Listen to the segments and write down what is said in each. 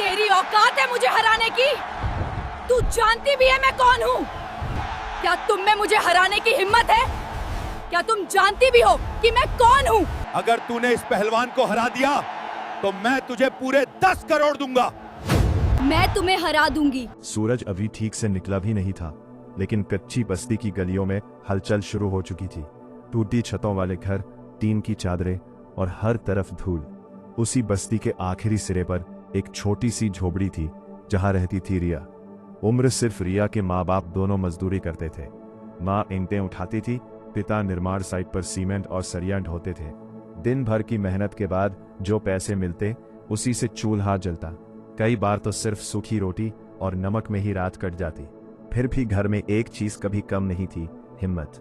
तेरी औकात है मुझे हराने की? तू जानती भी है मैं कौन हूँ? क्या तुम में मुझे हराने की हिम्मत है? क्या तुम जानती भी हो कि मैं कौन हूँ? अगर तूने इस पहलवान को हरा दिया तो मैं तुझे पूरे 10 करोड़ दूंगा। मैं तुम्हें हरा दूंगी। सूरज अभी ठीक से निकला भी नहीं था, लेकिन कच्ची बस्ती की गलियों में हलचल शुरू हो चुकी थी। टूटी छतों वाले घर, टीन की चादरें और हर तरफ धूल। उसी बस्ती के आखिरी सिरे पर एक छोटी सी झोपड़ी थी जहां रहती थी रिया। उम्र सिर्फ रिया के माँ बाप दोनों मजदूरी करते थे। माँ ईंटें उठाती थी, पिता निर्माण साइट पर सीमेंट और सरिया ढोते थे। दिन भर की मेहनत के बाद जो पैसे मिलते उसी से चूल्हा जलता। कई बार तो सिर्फ सूखी रोटी और नमक में ही रात कट जाती। फिर भी घर में एक चीज कभी कम नहीं थी, हिम्मत।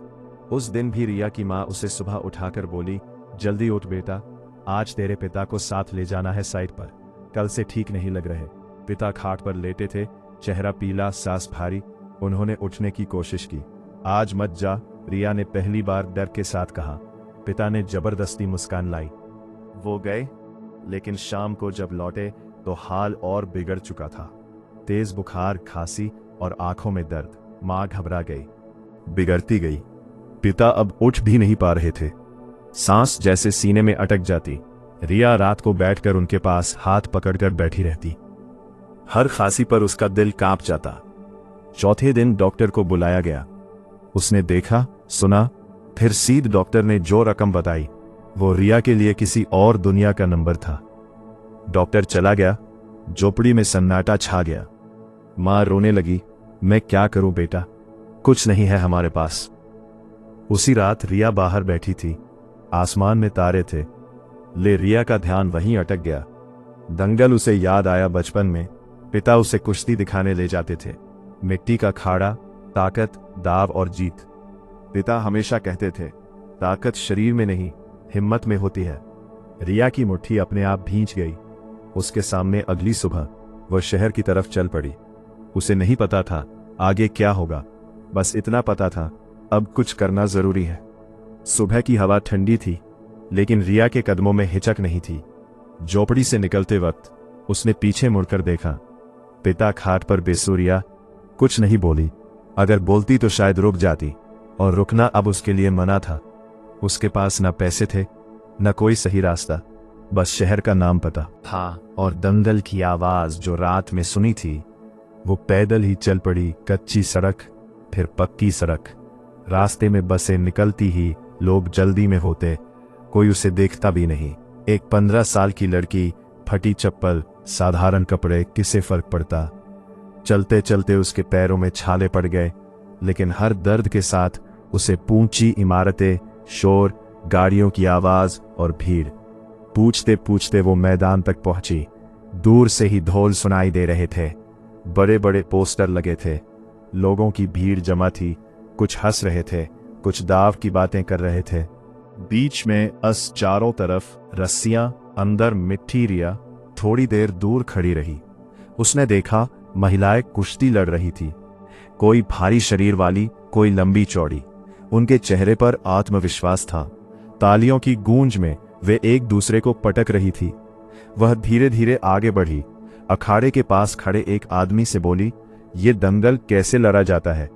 उस दिन भी रिया की माँ उसे सुबह उठाकर बोली, जल्दी उठ बेटा, आज तेरे पिता को साथ ले जाना है साइट पर। कल से ठीक नहीं लग रहे। पिता खाट पर लेटे थे, चेहरा पीला, सांस भारी। उन्होंने उठने की कोशिश की। आज मत जा, रिया ने पहली बार डर के साथ कहा। पिता ने जबरदस्ती मुस्कान लाई। वो गए, लेकिन शाम को जब लौटे तो हाल और बिगड़ चुका था। तेज बुखार, खांसी और आंखों में दर्द। मां घबरा गई, बिगड़ती गई। पिता अब उठ भी नहीं पा रहे थे, सांस जैसे सीने में अटक जाती। रिया रात को बैठकर उनके पास हाथ पकड़कर बैठी रहती। हर खांसी पर उसका दिल कांप जाता। चौथे दिन डॉक्टर को बुलाया गया। उसने देखा, सुना, फिर सीध डॉक्टर ने जो रकम बताई वो रिया के लिए किसी और दुनिया का नंबर था। डॉक्टर चला गया, झोपड़ी में सन्नाटा छा गया। मां रोने लगी, मैं क्या करूं बेटा, कुछ नहीं है हमारे पास। उसी रात रिया बाहर बैठी थी, आसमान में तारे थे, ले रिया का ध्यान वहीं अटक गया। दंगल उसे याद आया बचपन में। पिता उसे कुश्ती दिखाने ले जाते थे। मिट्टी का खाड़ा, ताकत, दाव और जीत। पिता हमेशा कहते थे, ताकत शरीर में नहीं, हिम्मत में होती है। रिया की मुट्ठी अपने आप भींच गई। उसके सामने अगली सुबह वह शहर की तरफ चल पड़ी। उसे नहीं पता था आगे क्या होगा, बस इतना पता था अब कुछ करना जरूरी है। सुबह की हवा ठंडी थी, लेकिन रिया के कदमों में हिचक नहीं थी। झोपड़ी से निकलते वक्त उसने पीछे मुड़कर देखा। पिता खाट पर बेसुरिया, कुछ नहीं बोली। अगर बोलती तो शायद रुक जाती, और रुकना अब उसके लिए मना था। उसके पास न पैसे थे, न कोई सही रास्ता, बस शहर का नाम पता था और दंगल की आवाज जो रात में सुनी थी। वो पैदल ही चल पड़ी। कच्ची सड़क, फिर पक्की सड़क। रास्ते में बसें निकलती ही लोग जल्दी में होते, कोई उसे देखता भी नहीं। एक 15 साल की लड़की, फटी चप्पल, साधारण कपड़े, किसे फर्क पड़ता। चलते चलते उसके पैरों में छाले पड़ गए, लेकिन हर दर्द के साथ उसे ऊंची इमारतें, शोर, गाड़ियों की आवाज और भीड़। पूछते पूछते वो मैदान तक पहुंची। दूर से ही ढोल सुनाई दे रहे थे, बड़े बड़े पोस्टर लगे थे, लोगों की भीड़ जमा थी। कुछ हंस रहे थे, कुछ दाव की बातें कर रहे थे। बीच में चारों तरफ रस्सियां, अंदर मिट्टी। रिया थोड़ी देर दूर खड़ी रही। उसने देखा महिलाएं कुश्ती लड़ रही थी, कोई भारी शरीर वाली, कोई लंबी चौड़ी। उनके चेहरे पर आत्मविश्वास था। तालियों की गूंज में वे एक दूसरे को पटक रही थी। वह धीरे धीरे आगे बढ़ी। अखाड़े के पास खड़े एक आदमी से बोली, ये दंगल कैसे लड़ा जाता है?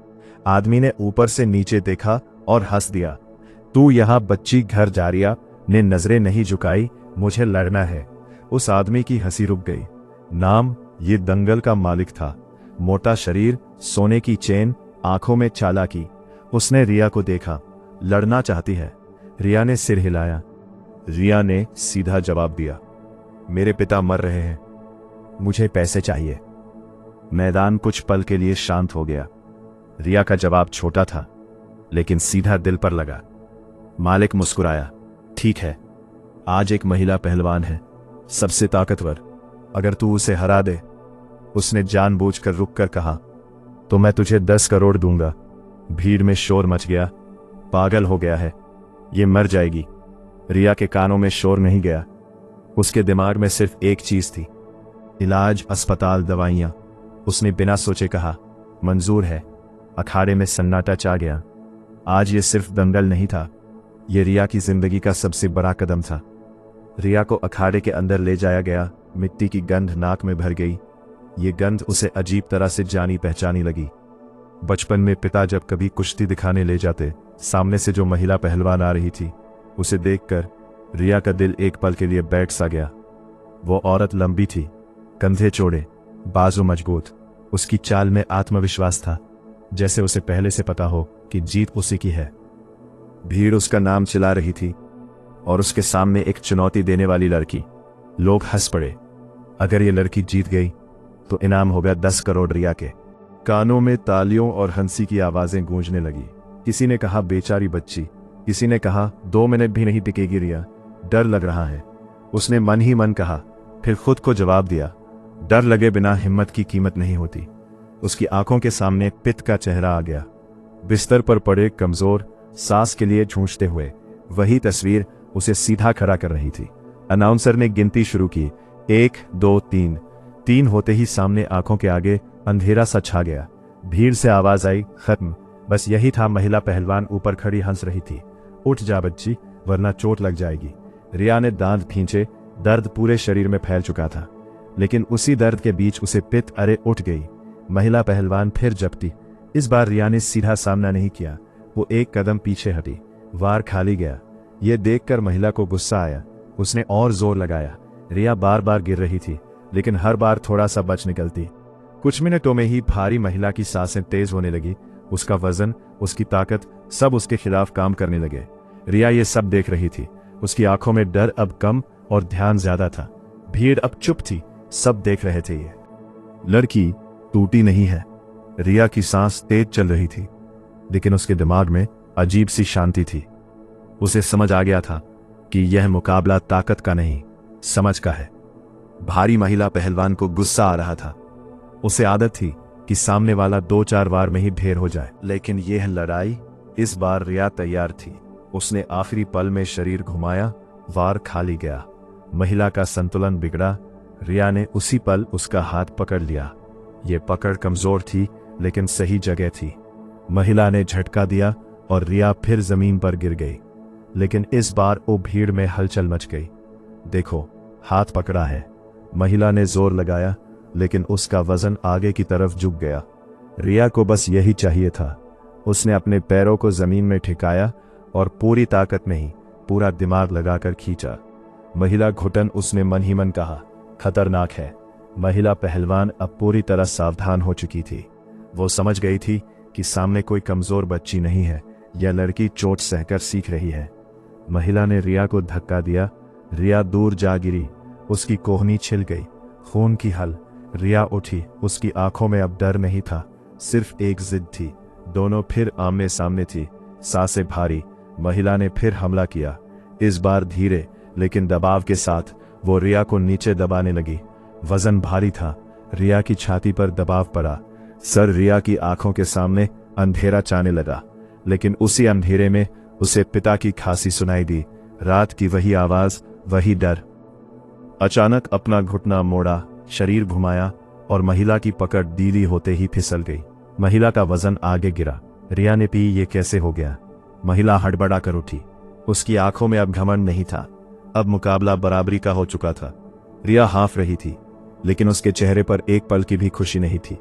आदमी ने ऊपर से नीचे देखा और हंस दिया। तू यहां बच्ची घर जा रिया ने नजरें नहीं झुकाई, मुझे लड़ना है। उस आदमी की हंसी रुक गई। नाम ये दंगल का मालिक था। मोटा शरीर, सोने की चेन, आंखों में चालाकी। उसने रिया को देखा। लड़ना चाहती है? रिया ने सिर हिलाया। रिया ने सीधा जवाब दिया, मेरे पिता मर रहे हैं, मुझे पैसे चाहिए। मैदान कुछ पल के लिए शांत हो गया। रिया का जवाब छोटा था, लेकिन सीधा दिल पर लगा। मालिक मुस्कुराया, ठीक है, आज एक महिला पहलवान है, सबसे ताकतवर। अगर तू उसे हरा दे, उसने जानबूझकर रुककर कहा, तो मैं तुझे 10 करोड़ दूंगा। भीड़ में शोर मच गया। पागल हो गया है, ये मर जाएगी। रिया के कानों में शोर नहीं गया। उसके दिमाग में सिर्फ एक चीज थी, इलाज, अस्पताल, दवाइयां। उसने बिना सोचे कहा, मंजूर है। अखाड़े में सन्नाटा छा गया। आज ये सिर्फ दंगल नहीं था, ये रिया की जिंदगी का सबसे बड़ा कदम था। रिया को अखाड़े के अंदर ले जाया गया। मिट्टी की गंध नाक में भर गई। ये गंध उसे अजीब तरह से जानी पहचानी लगी। बचपन में पिता जब कभी कुश्ती दिखाने ले जाते, सामने से जो महिला पहलवान आ रही थी, उसे देखकर रिया का दिल एक पल के लिए बैठ सा गया। वो औरत लंबी थी, कंधे चौड़े, बाजू मजबूत। उसकी चाल में आत्मविश्वास था, जैसे उसे पहले से पता हो कि जीत उसी की है। भीड़ उसका नाम चिल्ला रही थी और उसके सामने एक चुनौती देने वाली लड़की। लोग हंस पड़े। अगर ये लड़की जीत गई तो इनाम होगा 10 करोड़ रिया के। कानों में तालियों और हंसी की आवाजें गूंजने लगी। किसी ने कहा बेचारी बच्ची, किसी ने कहा 2 मिनट भी नहीं टिकेगी रिया, डर लग रहा है। उसने मन ही मन कहा, फिर खुद को जवाब दिया, डर लगे बिना हिम्मत की कीमत नहीं होती। उसकी आंखों के सामने पिता का चेहरा आ गया, बिस्तर पर पड़े, कमजोर, सांस के लिए झूंझते हुए। वही तस्वीर उसे सीधा खड़ा कर रही थी। अनाउंसर ने गिनती शुरू की, 1 2 3। 3 होते ही सामने आंखों के आगे अंधेरा सा छा गया। भीड़ से आवाज आई, खत्म। बस यही था। महिला पहलवान ऊपर खड़ी हंस रही थी। उठ जा बच्ची, वरना चोट लग जाएगी। रिया ने दांत खींचे। दर्द पूरे शरीर में फैल चुका था, लेकिन उसी दर्द के बीच उसे पित्त, अरे उठ गई। महिला पहलवान फिर झपटी। इस बार रिया ने सीधा सामना नहीं किया, वो एक कदम पीछे हटी। वार खाली गया। ये देखकर महिला को गुस्सा आया। उसने और जोर लगाया। रिया बार बार गिर रही थी, लेकिन हर बार थोड़ा सा बच निकलती। कुछ मिनटों में ही भारी महिला की सांसें तेज होने लगी। उसका वजन, उसकी ताकत, सब उसके खिलाफ काम करने लगे। रिया ये सब देख रही थी। उसकी आंखों में डर अब कम और ध्यान ज्यादा था। भीड़ अब चुप थी, सब देख रहे थे। ये लड़की टूटी नहीं है। रिया की सांस तेज चल रही थी, लेकिन उसके दिमाग में अजीब सी शांति थी। उसे समझ आ गया था कि यह मुकाबला ताकत का नहीं, समझ का है। भारी महिला पहलवान को गुस्सा आ रहा था। उसे आदत थी कि सामने वाला 2-4 वार में ही ढेर हो जाए, लेकिन यह लड़ाई, इस बार रिया तैयार थी। उसने आखिरी पल में शरीर घुमाया, वार खाली गया। महिला का संतुलन बिगड़ा। रिया ने उसी पल उसका हाथ पकड़ लिया। ये पकड़ कमजोर थी, लेकिन सही जगह थी। महिला ने झटका दिया और रिया फिर जमीन पर गिर गई। लेकिन इस बार वो भीड़ में हलचल मच गई। देखो, हाथ पकड़ा है। महिला ने जोर लगाया, लेकिन उसका वजन आगे की तरफ झुक गया। रिया को बस यही चाहिए था। उसने अपने पैरों को जमीन में ठिकाया और पूरी ताकत नहीं, पूरा दिमाग लगाकर खींचा। महिला घुटन, उसने मन ही मन कहा, खतरनाक है। महिला पहलवान अब पूरी तरह सावधान हो चुकी थी। वो समझ गई थी कि सामने कोई कमजोर बच्ची नहीं है, यह लड़की चोट सहकर सीख रही है। महिला ने रिया को धक्का दिया। रिया दूर जा गिरी। उसकी कोहनी छिल गई, खून की हल। रिया उठी। उसकी आंखों में अब डर नहीं था, सिर्फ एक जिद थी। दोनों फिर आमने सामने थी, सांसें भारी। महिला ने फिर हमला किया, इस बार धीरे लेकिन दबाव के साथ। वो रिया को नीचे दबाने लगी। वजन भारी था। रिया की छाती पर दबाव पड़ा। सर रिया की आंखों के सामने अंधेरा छाने लगा, लेकिन उसी अंधेरे में उसे पिता की खांसी सुनाई दी। रात की वही आवाज, वही डर। अचानक अपना घुटना मोड़ा, शरीर घुमाया और महिला की पकड़ ढीली होते ही फिसल गई। महिला का वजन आगे गिरा। रिया ने पी, ये कैसे हो गया? महिला हड़बड़ा कर उठी। उसकी आंखों में अब घमंड नहीं था, अब मुकाबला बराबरी का हो चुका था। रिया हाफ रही थी, लेकिन उसके चेहरे पर एक पल की भी खुशी नहीं थी।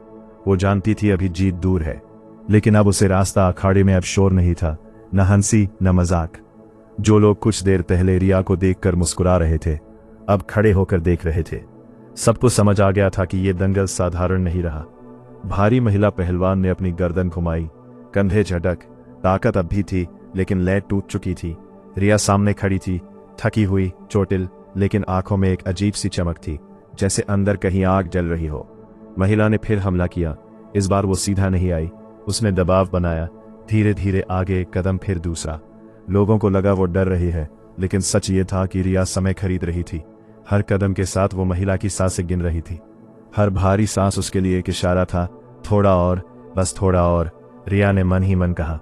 वो जानती थी अभी जीत दूर है, लेकिन अब उसे रास्ता अखाड़े में अब शोर नहीं था, न हंसी न मजाक। जो लोग कुछ देर पहले रिया को देखकर मुस्कुरा रहे थे, अब खड़े होकर देख रहे थे। सबको समझ आ गया था कि यह दंगल साधारण नहीं रहा। भारी महिला पहलवान ने अपनी गर्दन घुमाई, कंधे झटक। ताकत अब भी थी, लेकिन लय टूट चुकी थी। रिया सामने खड़ी थी, थकी हुई, चोटिल, लेकिन आंखों में एक अजीब सी चमक थी, जैसे अंदर कहीं आग जल रही हो। महिला ने फिर हमला किया। इस बार वो सीधा नहीं आई, उसने दबाव बनाया। धीरे धीरे आगे एक कदम, फिर दूसरा। लोगों को लगा वो डर रही है, लेकिन सच ये था कि रिया समय खरीद रही थी। हर कदम के साथ वो महिला की सांसें गिन रही थी। हर भारी सांस उसके लिए एक इशारा था, थोड़ा और, बस थोड़ा और। रिया ने मन ही मन कहा।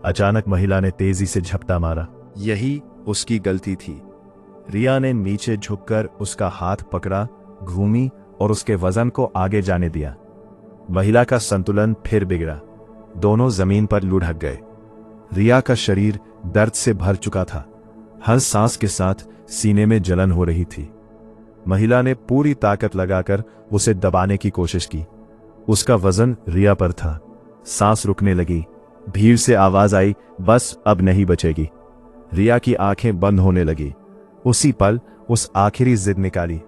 अचानक महिला ने तेजी से झपटा मारा। यही उसकी गलती थी। रिया ने नीचे झुककर उसका हाथ पकड़ा, घूमी और उसके वजन को आगे जाने दिया। महिला का संतुलन फिर बिगड़ा। दोनों जमीन पर लुढ़क गए। रिया का शरीर दर्द से भर चुका था। हर सांस के साथ सीने में जलन हो रही थी। महिला ने पूरी ताकत लगाकर उसे दबाने की कोशिश की। उसका वजन रिया पर था। सांस रुकने लगी। भीड़ से आवाज आई, बस अब नहीं बचेगी। रिया की आंखें बंद होने लगी। उसी पल उस आखिरी जिद निकाली।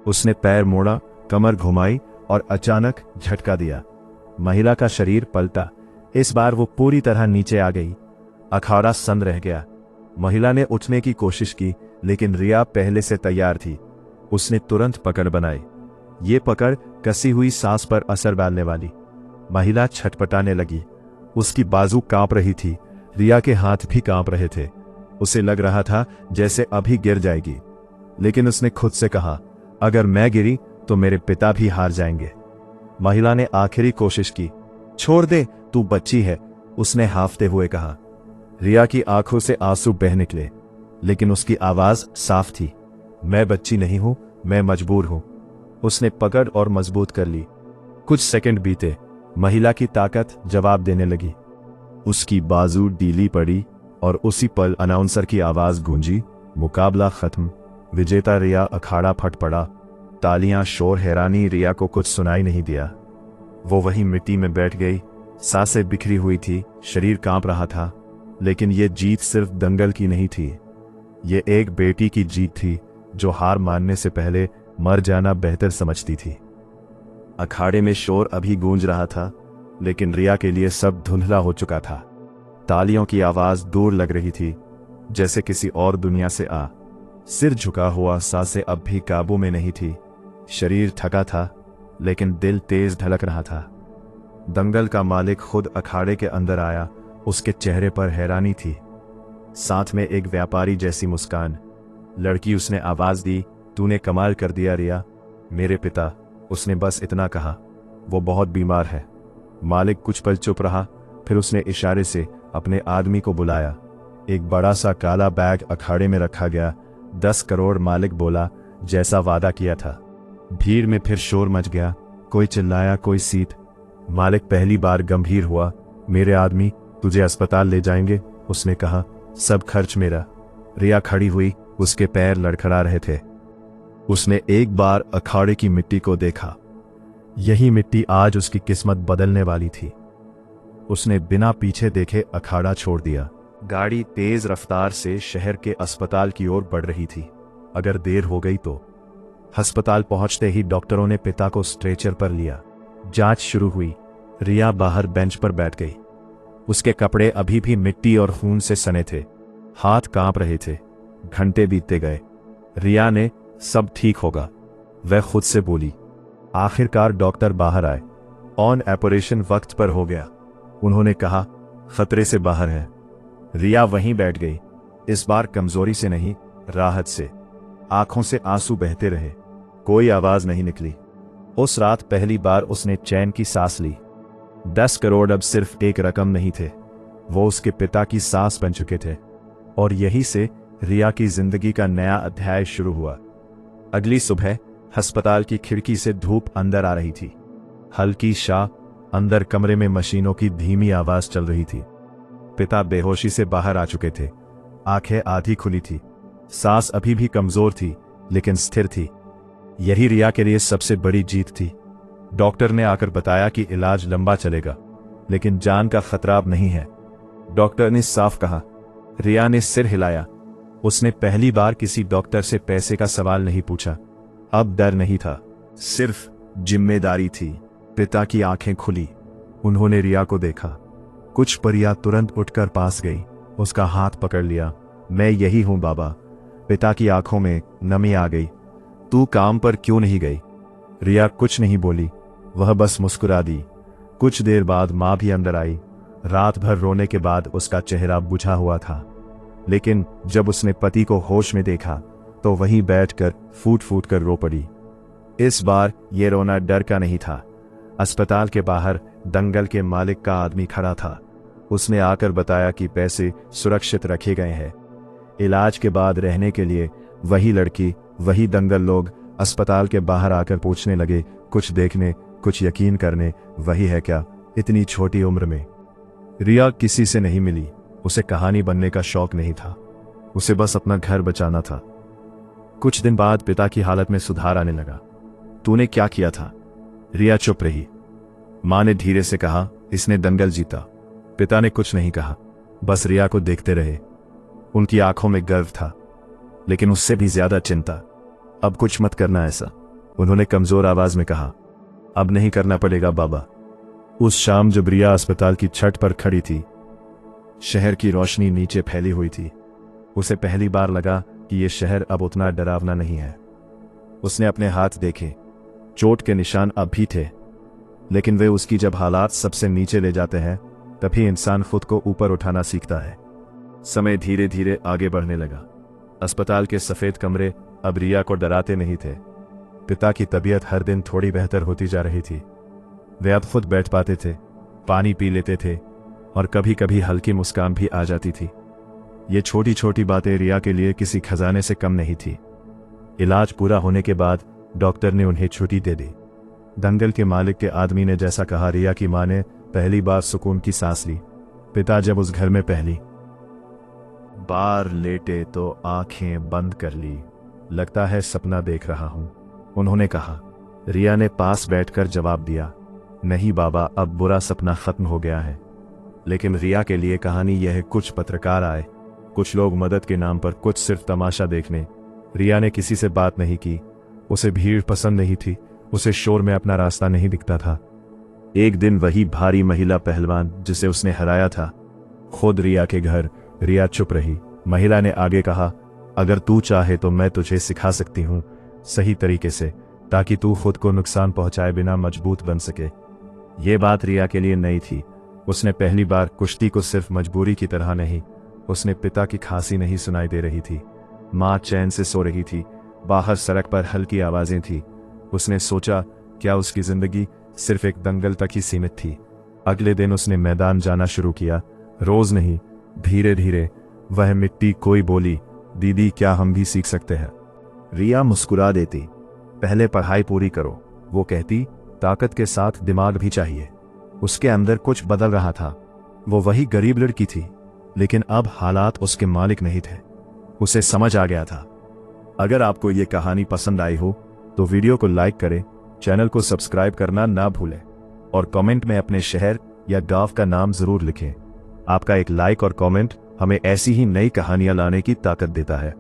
उसने पैर मोड़ा, कमर घुमाई और अचानक झटका दिया। महिला का शरीर पलटा। इस बार वो पूरी तरह नीचे आ गई। अखाड़ा सन्न रह गया। महिला ने उठने की कोशिश की, लेकिन रिया पहले से तैयार थी। उसने तुरंत पकड़ बनाई। ये पकड़ कसी हुई सांस पर असर डालने वाली। महिला छटपटाने लगी। उसकी बाजू कांप रही थी। रिया के हाथ भी कांप रहे थे। उसे लग रहा था जैसे अभी गिर जाएगी, लेकिन उसने खुद से कहा, अगर मैं गिरी तो मेरे पिता भी हार जाएंगे। महिला ने आखिरी कोशिश की। छोड़ दे, तू बच्ची है, उसने हाफते हुए कहा। रिया की आंखों से आंसू बह निकले, लेकिन उसकी आवाज साफ थी। मैं बच्ची नहीं हूं, मैं मजबूर हूं। उसने पकड़ और मजबूत कर ली। कुछ सेकंड बीते। महिला की ताकत जवाब देने लगी। उसकी बाजू ढीली पड़ी और उसी पल अनाउंसर की आवाज गूंजी, मुकाबला खत्म। विजेता रिया। अखाड़ा फट पड़ा। तालियां, शोर, हैरानी। रिया को कुछ सुनाई नहीं दिया। वो वहीं मिट्टी में बैठ गई। सांसें बिखरी हुई थी, शरीर कांप रहा था। लेकिन ये जीत सिर्फ दंगल की नहीं थी। ये एक बेटी की जीत थी जो हार मानने से पहले मर जाना बेहतर समझती थी। अखाड़े में शोर अभी गूंज रहा था, लेकिन रिया के लिए सब धुंधला हो चुका था। तालियों की आवाज दूर लग रही थी, जैसे किसी और दुनिया से आ। सिर झुका हुआ, सांसें अब भी काबू में नहीं थी। शरीर थका था, लेकिन दिल तेज धड़क रहा था। दंगल का मालिक खुद अखाड़े के अंदर आया। उसके चेहरे पर हैरानी थी, साथ में एक व्यापारी जैसी मुस्कान। लड़की, उसने आवाज दी, तूने कमाल कर दिया रिया। मेरे पिता, उसने बस इतना कहा, वो बहुत बीमार है। मालिक कुछ पल चुप रहा, फिर उसने इशारे से अपने आदमी को बुलाया। एक बड़ा सा काला बैग अखाड़े में रखा गया। 10 करोड़, मालिक बोला, जैसा वादा किया था। भीड़ में फिर शोर मच गया। कोई चिल्लाया, कोई सीट। मालिक पहली बार गंभीर हुआ। मेरे आदमी, तुझे अस्पताल ले जाएंगे, उसने कहा, सब खर्च मेरा। रिया खड़ी हुई, उसके पैर लड़खड़ा रहे थे। उसने एक बार अखाड़े की मिट्टी को देखा। यही मिट्टी आज उसकी किस्मत बदलने वाली थी। उसने बिना पीछे देखे अखाड़ा छोड़ दिया। गाड़ी तेज रफ्तार से शहर के अस्पताल की ओर बढ़ रही थी। अगर देर हो गई तो। अस्पताल पहुंचते ही डॉक्टरों ने पिता को स्ट्रेचर पर लिया। जांच शुरू हुई। रिया बाहर बेंच पर बैठ गई। उसके कपड़े अभी भी मिट्टी और खून से सने थे। हाथ कांप रहे थे। घंटे बीतते गए। रिया ने, सब ठीक होगा, वह खुद से बोली। आखिरकार डॉक्टर बाहर आए। ऑन ऑपरेशन वक्त पर हो गया। उन्होंने कहा, खतरे से बाहर है। रिया वहीं बैठ गई। इस बार कमजोरी से नहीं, राहत से। आंखों से आंसू बहते रहे। कोई आवाज नहीं निकली। उस रात पहली बार उसने चैन की सांस ली। 10 करोड़ अब सिर्फ एक रकम नहीं थे, वो उसके पिता की सांस बन चुके थे। और यहीं से रिया की जिंदगी का नया अध्याय शुरू हुआ। अगली सुबह अस्पताल की खिड़की से धूप अंदर आ रही थी। हल्की शाह। अंदर कमरे में मशीनों की धीमी आवाज चल रही थी। पिता बेहोशी से बाहर आ चुके थे। आंखें आधी खुली थी। सांस अभी भी कमजोर थी, लेकिन स्थिर थी। यही रिया के लिए सबसे बड़ी जीत थी। डॉक्टर ने आकर बताया कि इलाज लंबा चलेगा, लेकिन जान का खतरा अब नहीं है। डॉक्टर ने साफ कहा। रिया ने सिर हिलाया। उसने पहली बार किसी डॉक्टर से पैसे का सवाल नहीं पूछा। अब डर नहीं था, सिर्फ जिम्मेदारी थी। पिता की आंखें खुली। उन्होंने रिया को देखा। कुछ परियां तुरंत उठकर पास गई। उसका हाथ पकड़ लिया। मैं यही हूं बाबा। पिता की आंखों में नमी आ गई। तू काम पर क्यों नहीं गई? रिया कुछ नहीं बोली, वह बस मुस्कुरा दी। कुछ देर बाद मां भी अंदर आई। रात भर रोने के बाद उसका चेहरा बुझा हुआ था, लेकिन जब उसने पति को होश में देखा तो वहीं बैठकर फूट फूट कर रो पड़ी। इस बार ये रोना डर का नहीं था। अस्पताल के बाहर दंगल के मालिक का आदमी खड़ा था। उसने आकर बताया कि पैसे सुरक्षित रखे गए हैं। इलाज के बाद रहने के लिए वही लड़की, वही दंगल लोग अस्पताल के बाहर आकर पूछने लगे, कुछ देखने, कुछ यकीन करने, वही है क्या इतनी छोटी उम्र में? रिया किसी से नहीं मिली। उसे कहानी बनने का शौक नहीं था। उसे बस अपना घर बचाना था। कुछ दिन बाद पिता की हालत में सुधार आने लगा। तूने क्या किया था? रिया चुप रही। मां ने धीरे से कहा, इसने दंगल जीता। पिता ने कुछ नहीं कहा, बस रिया को देखते रहे। उनकी आंखों में गर्व था, लेकिन उससे भी ज्यादा चिंता। अब कुछ मत करना ऐसा, उन्होंने कमजोर आवाज में कहा। अब नहीं करना पड़ेगा बाबा। उस शाम जब रिया अस्पताल की छत पर खड़ी थी, शहर की रोशनी नीचे फैली हुई थी। उसे पहली बार लगा कि यह शहर अब उतना डरावना नहीं है। उसने अपने हाथ देखे, चोट के निशान अब भी थे, लेकिन वे उसकी जब हालात सबसे नीचे ले जाते हैं तभी इंसान खुद को ऊपर उठाना सीखता है। समय धीरे धीरे आगे बढ़ने लगा। अस्पताल के सफेद कमरे अब रिया को डराते नहीं थे। पिता की तबीयत हर दिन थोड़ी बेहतर होती जा रही थी। वे अब खुद बैठ पाते थे, पानी पी लेते थे और कभी कभी हल्की मुस्कान भी आ जाती थी। ये छोटी छोटी बातें रिया के लिए किसी खजाने से कम नहीं थी। इलाज पूरा होने के बाद डॉक्टर ने उन्हें छुट्टी दे दी। दंगल के मालिक के आदमी ने जैसा कहा, रिया की मां ने पहली बार सुकून की सांस ली। पिता जब उस घर में पहली बार लेटे तो आंखें बंद कर ली। लगता है सपना देख रहा हूं, उन्होंने कहा। रिया ने पास बैठकर जवाब दिया, नहीं बाबा, अब बुरा सपना खत्म हो गया है। लेकिन रिया के लिए कहानी यह है, कुछ पत्रकार आए, कुछ लोग मदद के नाम पर, कुछ सिर्फ तमाशा देखने। रिया ने किसी से बात नहीं की। उसे भीड़ पसंद नहीं थी, उसे शोर में अपना रास्ता नहीं दिखता था। एक दिन वही भारी महिला पहलवान जिसे उसने हराया था, खुद रिया के घर। रिया चुप रही। महिला ने आगे कहा, अगर तू चाहे तो मैं तुझे सिखा सकती हूं सही तरीके से, ताकि तू खुद को नुकसान पहुंचाए बिना मजबूत बन सके। ये बात रिया के लिए नई थी। उसने पहली बार कुश्ती को सिर्फ मजबूरी की तरह नहीं, उसने पिता की खांसी नहीं सुनाई दे रही थी। मां चैन से सो रही थी, बाहर सड़क पर हल्की आवाजें थी। उसने सोचा, क्या उसकी जिंदगी सिर्फ एक दंगल तक ही सीमित थी? अगले दिन उसने मैदान जाना शुरू किया, रोज नहीं, धीरे धीरे। वह मिट्टी कोई बोली, दीदी क्या हम भी सीख सकते हैं? रिया मुस्कुरा देती, पहले पढ़ाई पूरी करो। वो कहती, ताकत के साथ दिमाग भी चाहिए। उसके अंदर कुछ बदल रहा था। वो वही गरीब लड़की थी, लेकिन अब हालात उसके मालिक नहीं थे। उसे समझ आ गया था। अगर आपको ये कहानी पसंद आई हो तो वीडियो को लाइक करें, चैनल को सब्सक्राइब करना ना भूलें और कमेंट में अपने शहर या गांव का नाम जरूर लिखें। आपका एक लाइक और कमेंट हमें ऐसी ही नई कहानियां लाने की ताकत देता है।